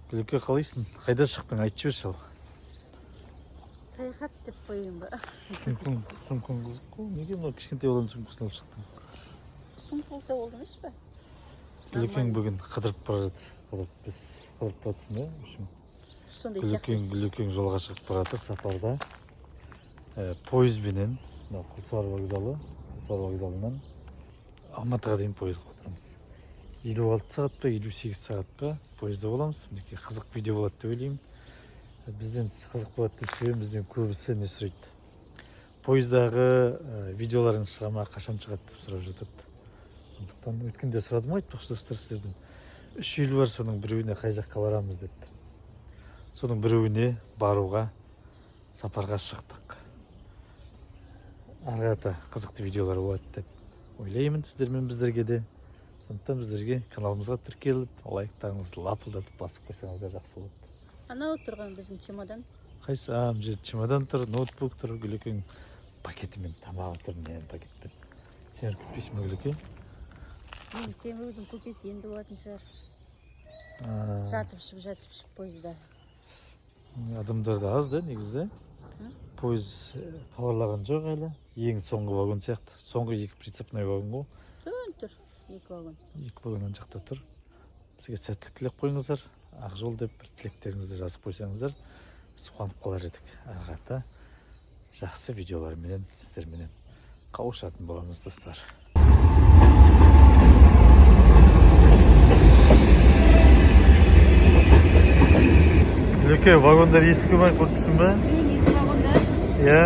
Гүлке, қалайсың? Қайда шықтың? Айтшы берші ал. Саяхат деп қояйын ба? Сумкаң қызық қой. Неге мына кішкентай баланың сумкасын алып шықтың? Сумка болса болды емес пе? Гүлекең бүгін қыдырып бара жатыр. Қыдырып баратсың ба? Сондай сияқты. Гүлекең жолға шығып бара жатыр сапарда. Пойызбенен, Құлсары вокзалынан Алматыға дейін пойызға отырамыз. 56 сағат па, 58 сағат па пойызда боламыз. Мінекей қызық видео болады деп ойлаймын. Бізден қызық болады деп сөйлеймін, бізден көбісі не сұрайды. Пойыздағы видеоларың шыға ма, қашан шығады деп сұрап жатады. Сондықтан өткенде сұрадым, айтпақшы достар, сіздерден 3 ел бар, соның біреуіне қай жаққа барамыз деп. Соның біреуіне баруға сапарға шықтық. Ары қарата қызықты видеолар болады деп ойлаймын сіздермен біздерге де. Сондықтан біздерге каналымызға тіркеліп, лайктарыңызды лапылдатып басып қойсаңыздар жақсы болады. Анау тұрған біздің чемодан. Қайсы? Мына чемодан тұр, ноутбук тұр, Гүлекең пакетімен, тамағы тұр, не пакетпен. Сен күтпейсің бе, Гүлеке? Мен Семірдің көкесі енді болатын шығар. Жатып шып пойызда. Адамдар да аз да, негізді. Пойыз хабарлаған жоқ әлі. Ең соңғы вагон сияқты. Соңғы 2 прицепной вагон ғой. Тұр. 2 вагон. 2 вагон ан жақта тұр. Бізге сәттілік тілеп қойыңыздар. Ақ жол деп бір тілектеріңізді жазып қойсаңыздар, біз қуанып қалар едік. Ары қарата жақсы видеоларменен сіздерменен қауышатын боламыз, достар. Гүлеке, вагондар ескі ме, көріпсің бе? Ескі вагондар? Иә.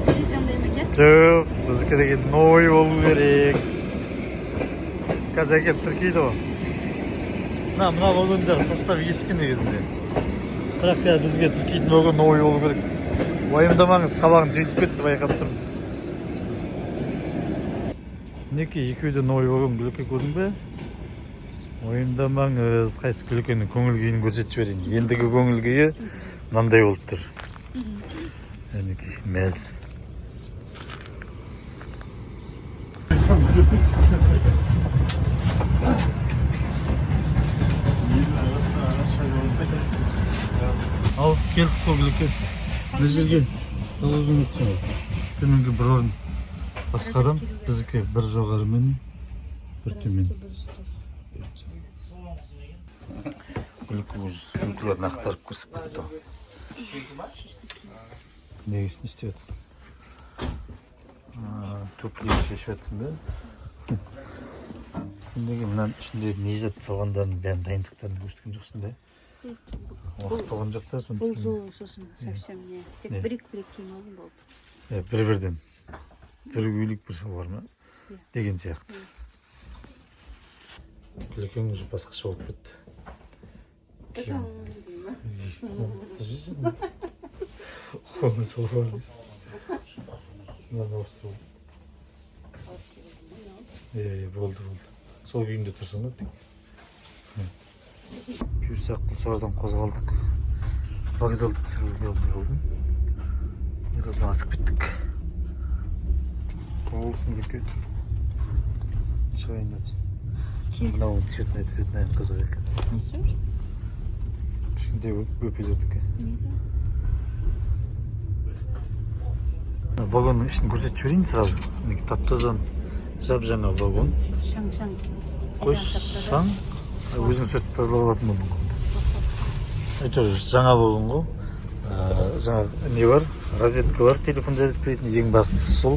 Ескі жамдай ма екен? Жоқ, біздікі деген новый болу керек. Қазір әкеп тіркейді ғой. Мына вагондар состав ескі негізінде. Бірақ бізге тіркейтін вагон новый болу керек. Уайымдамаңыз, қабағын түйіліп кетті, байқап тұрмын. Мінекей, екеуі де новый вагон. Гүлеке, көрдің бе? Уайымдамаңыз, қайсы Гүлекенің көңіл күйін көрсетіп жіберейін. Ендігі көңіл күйі мынандай болып тұр. Мінекей, мәз. Ал, келдік қой, Гүлеке. Мына жерге ұзын өтсің ғой. Төменге бір орын басқа адам, біздікі бір жоғарымен, бір төмен. Гүлеке уже сумкаларын ақтарып көрсіп кетті. Негесін істеп жатсың? Төплігін шешіп жатсың ба? Сен неге мұнан ішінде не жатып салғандарын бәрін дайындықтарын көрсеткен жоқсың ба? Уақыт болған жоқ та, соны бұл жол сосын совсем не. Тек бір-екі киім алдым болды. Бір-бірден. Бір көйлек бір жол бар ма? Деген сияқты. Гүлекең уже басқаша болып кетті. Қолын салып бар дейсің. Мынаны ауыстыру. Болды. Сол күйінде тұрсың ба? Бұйырсақ Құлсарыдан қозғалдық. Вокзалды түсіруге болдым. Вокзалдан асып кеттік. Болсын Гүлеке. Шығайын атсын. Мынау цветная қызық екен. Несі? Кішкентай өпелердікі. Вагонның ішін көрсетіп жіберейін сразу. Таптазан жап-жаңа вагон. Шаң. Қой, шаң. Өзің сүртіп тазалап алатын болдың ғой. Әйтеуір жаңа вагон ғой. Жаңа не бар? Розетка бар, телефон зарядкалайтын. Ең бастысы сол.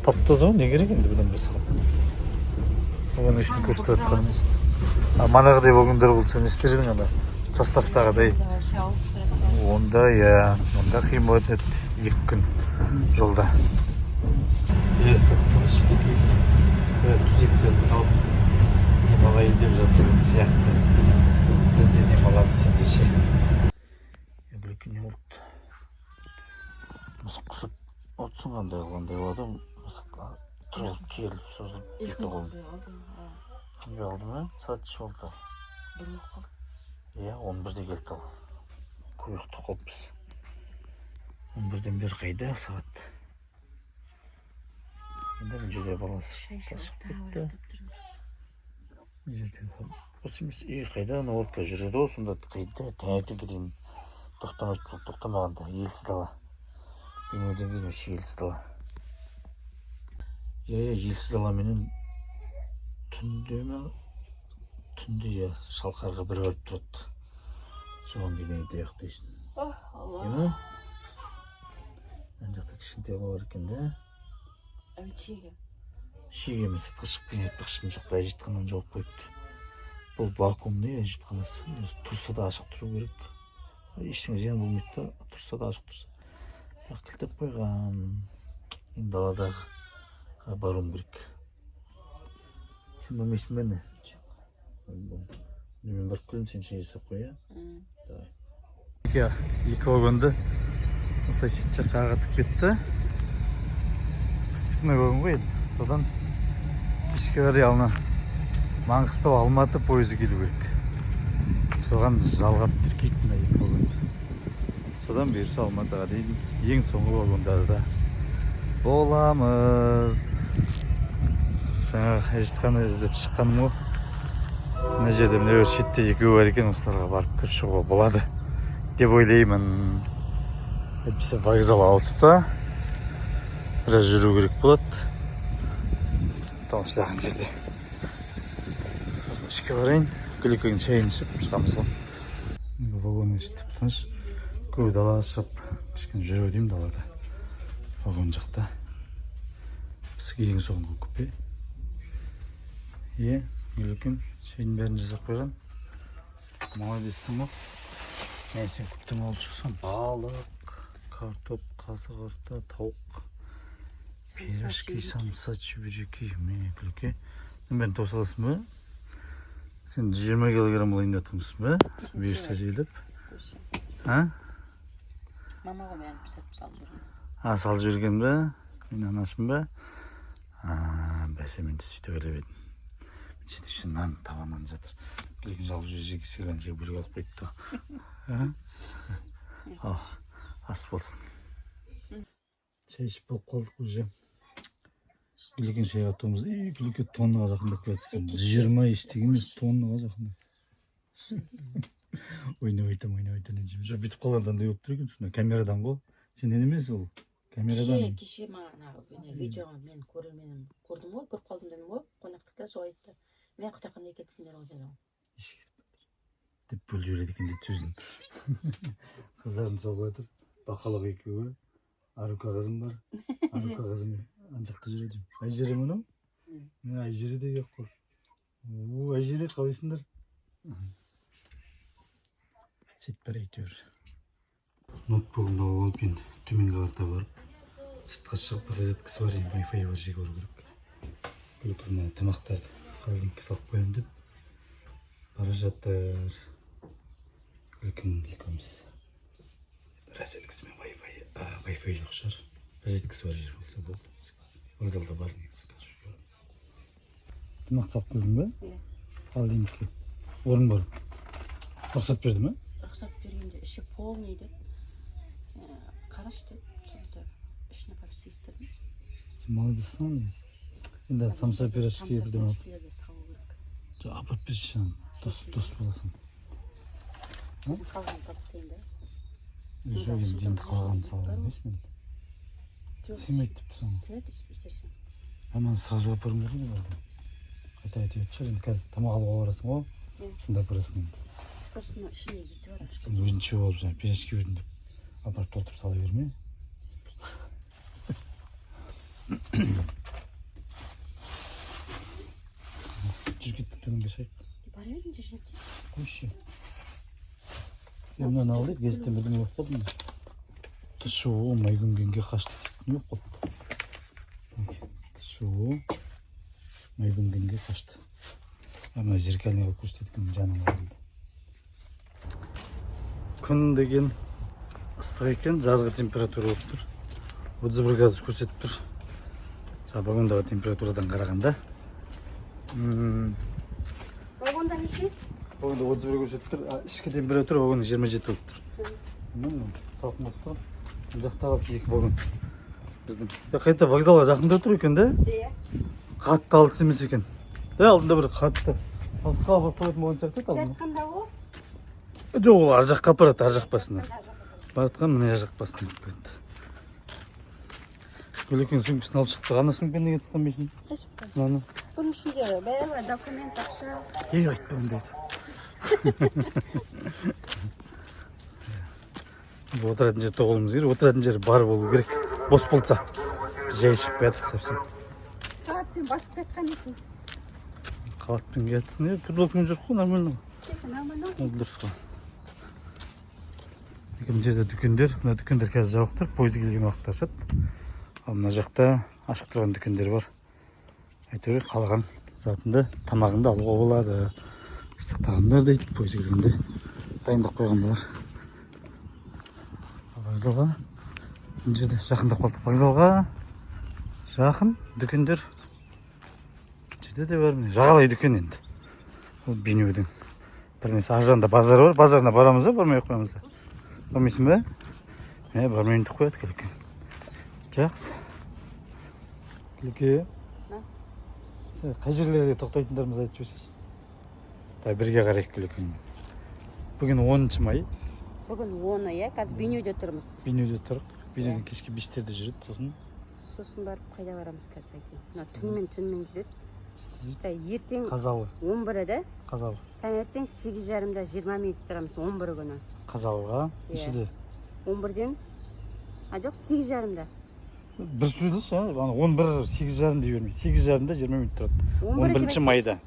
Таптаза ғой, не керек енді бұдан басқа? Вагонның ішін көрсетіп жатқанымыз. Манағыдай вагондар болса не істер едің ана? Составтағыдай. Онда қиын болатын еді. 2 күн жолда. Тыныш түзектерді салып демалайын деп жатырған сияқты. Біз де демаламыз ендеше. Гүлеке не болды? Мысық құсып отырсың қандай болады? Мысық тұрылып келіп созылып кетті ғой. Қандай алды ма? Сағат іші болды. 11-де келді ол. Көйіқті қолпыз. 11-ден бері қайда сағат? Енді бұл жерде баласы шашып кетті. Бұл жерде осы емес қайда ана лодка жүреді ғой сонда қайда таңертеңге дейін тоқтамағанда елсіз дала бейнеден кейін вообще елсіз дала елсіз даламенен түнде шалқарға бір барып тұрады соған бейнеде дейсің Алла. ана жақта кішкентай қала бар екен да шеге мен сыртқа шығып келген айтпақшы мына жақта әжетхананы жауып қойыпты бұл вакуумный әжетханасы тұрса да ашық тұру керек ештеңе зиян болмайды да тұрса да ашық тұрса бірақ кілттеп қойған енді даладағы баруым керек сен білмейсің бе не мен барып келемін сен шай жасап қой давай екі вагонды осылай шет жаққа ағытып кетті типный вагон ғой енді содан кешке қарай алына Маңғыстау Алматы пойызы келу керек соған жалғап тіркейді мына екі вагонды содан берісі Алматыға дейін ең соңғы вагондарда боламыз жаңағы әжетхана іздеп шыққаным ғой мына жерде мына шетте екеуі бар екен осыларға барып кіріп шығуға болады деп ойлаймын әйтпесе вокзал алыста біраз жүру керек болады там жақын жерде сосын ішке барайын гүлекең шайын ішіп шығамыз ғой вагон іші тып тыныш көбі далаға шығып кішкене жүру деймін далада вагон жақта бізге ең соңғы купе гүлекең шайдың бәрін жасап қойған молодецсің ғой мен сен көптен алып шықсам балық картоп қазы қарта тауық пирожки самса чебуреки гүлеке бәрін тауып саласың ба сен 120 килограмм болайын деп тұрмысың ба бұйырса жайлап мамаға бәрін пісіріп салып жүрген салып жіберген ба мен анасың ба бәсе мен де сөйтіп ойлап едім жеті үшін нан табаннан жатыр гүлекең жалғыз жүз жегісі келген жерге бөлек алып қойыпты ас болсын шай ішіп болып қалдық уже гүлекең шай атуымыз гүлеке тоннаға жақындап келеді сен 20 ештеңе емес тоннаға жақындап ойнап айтамын жоқ бүйтіп қалғанда андай болып тұр екен сонда камерадан ғой сенен емес ол камерадан кеше маған видеоға мен көрерменім көрдім ғой көріп қалдым дедім ғой қонақтықта сол айтты мен құда қандай кетсіңдер ғой деді деп бөліп жібереді екен дейді сөзін қыздарым соғып жатыр бақалақ екеуі арука қызым бар арука қызым ана жақта жүреді айжере мынау айжере де келіп қой айжере қалайсыңдар сөйтіп бар әйтеуір ноутбугымды алып алып енді төменгі қарта барып сыртқа шығып розеткасы бар енді вай-фай бар жерге бару керек гүлекең тамақтарды холодильникке салып қоямын деп бара жатыр гүлекең екеуміз розеткасы мен вай-фай жоқ шығар розеткасы бар жер болса болды вокзалда бар негізі тамақ салып келдің бе иә холодильникке орын бар рұқсат берді ме рұқсат бергенде іші полный деді қарашы деді сонда ішіне апарып сыйыстырдым сен молодецсің ғой енді самса пирожки бірдеңе алып салу керек жоқ апарып берші дос боласың өзің қалғанын салып тастайын да жоқ енді қалғанын сала бермейсің сыймайды тіпті соған сыяды өйтерсең маған сразу апарым керек ғой қайта айтып шығар енді қазір тамақ алуға барасың ғой сонда апарасың енді просто мына ішіне еті бар сен өзінше болып жаңағы пирожки бердім деп апарып толтырып сала берме жүр кетті төменге шайық бара беріңдер жерде қойшы мынаны алайық газеттен бірдеңе оқып қалдым ТШО Майгүнгенге қашты не оқып қалыпты ТШО Майгүнгенге қашты мына зеркальный қылып көрсетеді екен жаным ауырды күн деген ыстық екен жазғы температура болып тұр 31 градус көрсетіп тұр жаңағы вагондағы температурадан қарағанда вагонда неше вагонда 31 көрсетіп тұр ішкі температура вагонда 27 болып тұр салқын болып тұр бұл жақта қалды екі вагон біздің қайта вокзалға жақында тұр екен да иә қатты алыс емес екен да алдында бір қатты Ал сыға барып қалатын болған сияқты еді алдын. жатқанда ол Жоқ, ол ар жаққа апарады, ар жақ басына. Баратқан мына жақ басына келеді. Гүлекең сөмкесін алып шықты. Ана сөмкені неге тастамайсың? Мынаны. бұның ішінде бәрі документ, ақша. Айтпа ондайды. Отыратын жер тоғылымыз керек, отыратын жер бар болу керек. Бос болса, біз жай шығып келдік совсем. Сағатпен басып кеткен дейсің. Қалатпен келдік. Не, футболкамен жүріп қой, нормально. Нормально. Ол дұрыс қой. Мына жерде дүкендер, мына дүкендер қазір жабық тұр, пойыз келген уақытта ашады. Ал мына жақта ашық тұрған дүкендер бар. Әйтеуір қалған затында тамағында алуға болады. Ыстық тағамдар дейді, пойыз келгенде дайындап қойған болар. Вокзалға, мына жерде жақындап қалдық. Вокзалға жақын дүкендер. Жерде де бар, жағалай дүкен енді. Ол Бейнеудің. Бірнесі ар жағында базар бар, базарына барамыз ба, бармай қоямыз ба? Бармайсың ба? Бармайын деп қояды Гүлекең. Жақсы. Гүлекең, қай жерлерде тоқтайтындарымыз айтып жіберсейші. Бірге қарайық Гүлекең. Бүгін 10 май. Бүгін 10, иә, қазір Бейнеуде тұрмыз. Бейнеуде тұрық. Бейнеуден кешке 5-терде жүреді, Сосын барып қайда барамыз қазір айтайын. Түнмен жүреді. Ертең Қазалы. 11-де. Қазалы. Таңертең 8:30-да 20 минут тұрамыз 11 күні. Қазалыға нешеде? 11-ден. Жоқ, 8:30-да. Бір сөйлес, 11 8:30 дей бермей. 8:30-да 20 минут тұрады. 11 майда.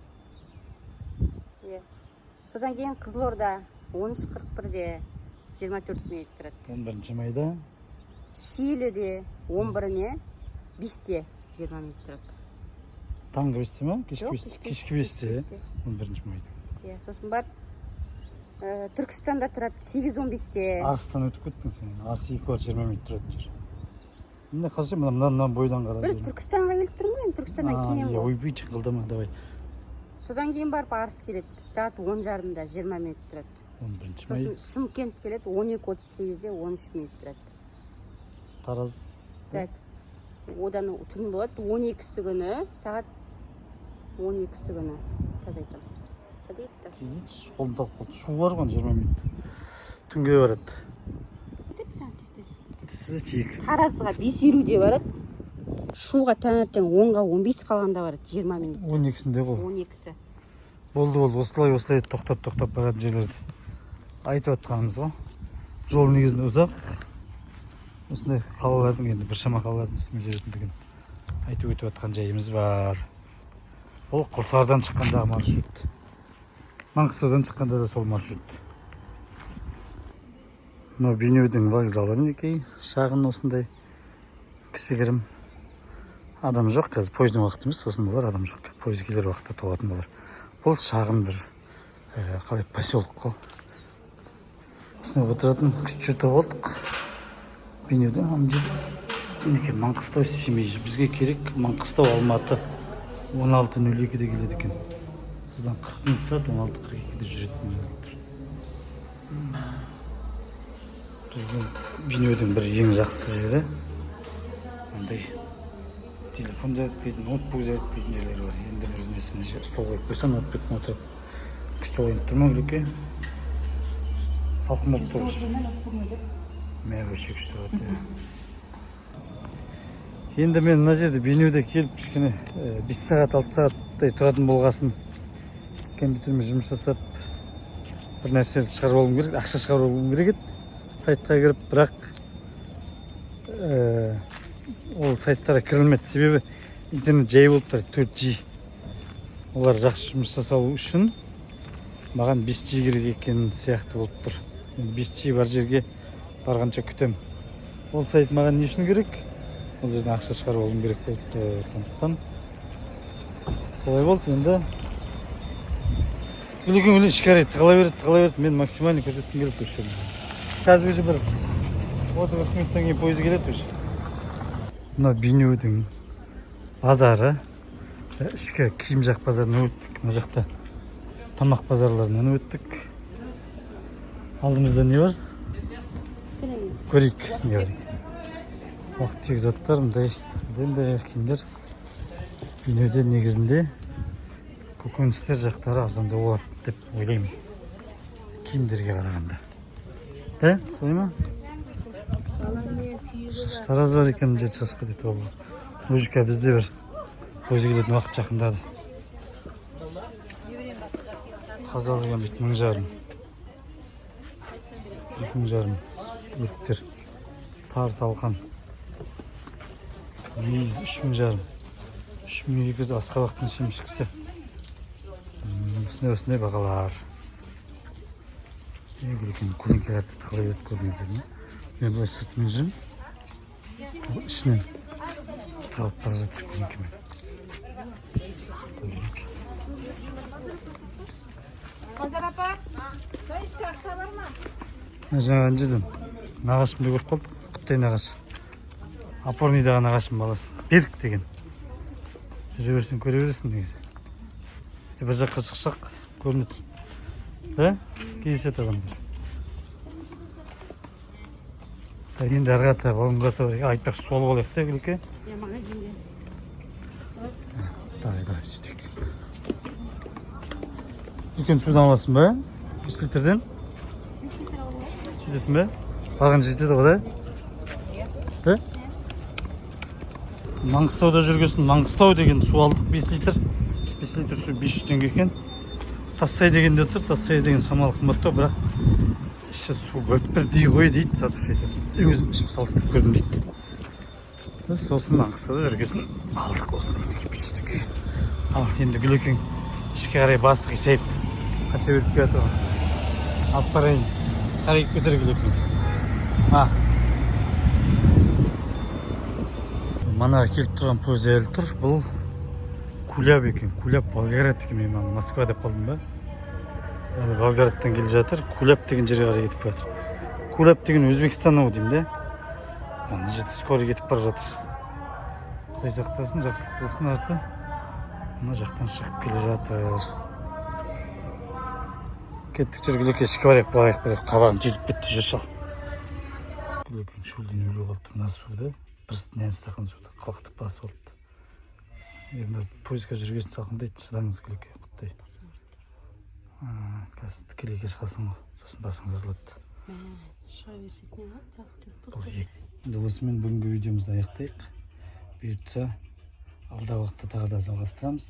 Содан кейін Қызылорда 13:41-де 24 минут тұрады. 11 майда. Шиеліде 11-не 5-те 20 минут тұрады. Таңғы 5-те ма? Кешкі 5-те. 11 майда. Сосын бар Түркістанда тұрады 8:15-те. Арыстан өтіп кеттің сен. Арыс 2 бар 20 минут тұрады жер. Міне қазір мына бойдан қарап. Біз Түркістанға келіп тұрмыз ғой, Түркістаннан кейін ғой. Ойбай қылдама, давай. Содан кейін барып Арыс келеді. Сағат 10:30-да 20 минут тұрады. 11 май. Сосын Шымкент келеді 12:38-де 13 минут тұрады. Тараз. Так. Одан түн болады 12-сі күні, сағат 12-сі күні. Қазір айтамын. Тездейші, қолым талып қалды. Шу бар ғой 20 минут. Түнге барады. Таразға 5:50-де барады. Шуға таңертең 10-ға 15 қалғанда барады 20 минут. 12-сінде ғой. 12-сі. Болды, осылай тоқтап баратын жерлерді айтып отқанымыз ғой. Жол негізінде ұзақ. Осындай қалалардың, енді біршама қалалардың үстімен жүретіндігін айтып өтіп отқан жайымыз бар. Ол Құлсардан шыққандағы маршрут. Маңғыстаудан шыққанда да сол маршрут. Мынау Бейнеудің вокзалы мінекей. Шағын осындай кішігірім. Адам жоқ, қазір пойыздың уақыты емес, сосын болар адам жоқ. Пойыз келер уақытта толатын болар. Бұл шағын бір қалай поселок қой. Осындай отыратын күшті жерде болдық. Бейнеуден мінекей Маңғыстау Семей. Бізге керек Маңғыстау Алматы 16:02-де келеді екен. Содан 40 минут тұрады, 16:42-де жүретін Бейнеудің бір ең жақсы жері. Андай телефон жаратпайтын, ноутбук жаратпайтын жерлер бар. Енді бір несімде стол қойып қойса, ноутбуктен отырады. Күшті ойын тұрма Гүлеке. Салқын болып тұр. Мен өше күшті болады. Енді мен мына жерде Бейнеуде келіп кішкене 5 сағат 6 сағаттай тұратын болғасын компьютермен жұмыс жасап бір нәрсені шығарып алуым керек, ақша шығарып алуым керек еді. Сайтқа кіріп, бірақ ол сайттарға кірілмеді. Себебі интернет жай болып тұрады, 4G. Олар жақсы жұмыс жасау үшін маған 5G керек екен сияқты болып тұр. 5G бар жерге барғанша күтем. Ол сайт маған не үшін керек? Ол жерден ақша шығарып алуым керек болды. Сондықтан солай болды енді. Гүлекең ішкәрі тығыла берді. Мен максимально көрсеткім келіп көшірдім. Қазір өзі бір 30-40 минуттан кейін пойыз келеді өзі. Мына Бейнеудің базары. Ішкі киім жақ базарынан өттік. Мына жақта тамақ базарларынан өттік. Алдымызда не бар? Көрейік. Уақыт тек заттар, мындай киімдер. Бейнеуде негізінде көкөністер жақтары арзандау болады деп ойлаймын, киімдерге қарағанда. Да, солай ма? Сараз бар екен, жеті жасқа дейді ол. Мужика бізде бір көзі келетін уақыт жақындады. Қазал деген бит 1000 жарым. 2000 еріктер. Тар талқан. 3000 жарым. 3200 асқабақтың шемшікісі. Осындай бағалар. Екен көлеңкелерді тықылай берді, көрдіңіздер ме? Мен бұлай сыртымен жүрім. Ішінен тығылып бара жатыр көлеңкемен. Қазар апа, ішкі ақша бар ма? Жаңа әнжеден нағашымды көріп қалдық. Құттай нағаш. Апорнийдағы нағашым баласын. Берік деген. Жүре берсең көре бересің негізі. Бір жаққа шықсақ көрінеді. Да? Кездеседі адамдар. Енді әрі қарата балымға айтпақшы суалып алайық та, Гүлке. Давай, сөйтейік. Үлкен судан аласың ба? 5 литрден? 5 литр алып. Сөйтесің ба? Барған жетеді ғой, да? Маңғыстауда жүргесін, Маңғыстау деген су алдық 5 литр. 5 литр су 500 теңге екен. Тассай дегенде тұр, Тассай деген самалы қымбаттау, бірақ іші су бірдей ғой дейді, сатушы айтады. Өзім ішіп салыстырып көрдім дейді. Біз сосын Маңғыстауда жүргесін алдық осыны 500 теңге. Ал енді Гүлекең ішке қарай басы қисайып қаша беріп келеді ғой. Алып барайын, қарайып кетер Гүлекең. Манаға келіп тұрған пойыз әлі тұр. Бұл Куляб екен. Куляб Волгоград екен. Мен Москва деп қалдым ба? Волгоградтан келе жатыр. Куляб деген жерге қарай кетіп жатыр. Куляб деген Өзбекстан ау деймін да. Ана жерде скорый кетіп бара жатыр. Құдай сақтасын, жақсылық болсын арты. Мына жақтан шығып келе жатыр. Кеттік, жүр Гүлеке, ішке барайық. Қабағын желіп бітті, жүр шал. Гүлекең шөлден өлі қалды мына суда. Бір стакан суды қалықтып басы oldu. Енді пойызға жүргесін салқындайды, шыдаңыз Гүлеке, құттай. Қазір тікелейге шығасың ғой, сосын басың жазылады. Шыға берсек не болады? Енді осымен бүгінгі видеомызды аяқтайық. Бұйыртса, алдағы уақытта тағы да жалғастырамыз.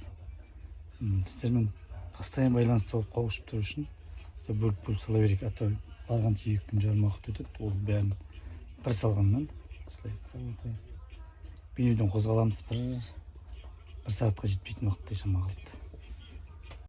Сіздермен постоянно байланыста болып қауышып тұру үшін бөліп сала берейік. Ата барған 2 күн жарым уақыт өтеді, ол бәрін бір салғаннан. Бейнеден қозғаламыз, бір сағатқа жетпейтін уақыттай шама қалды.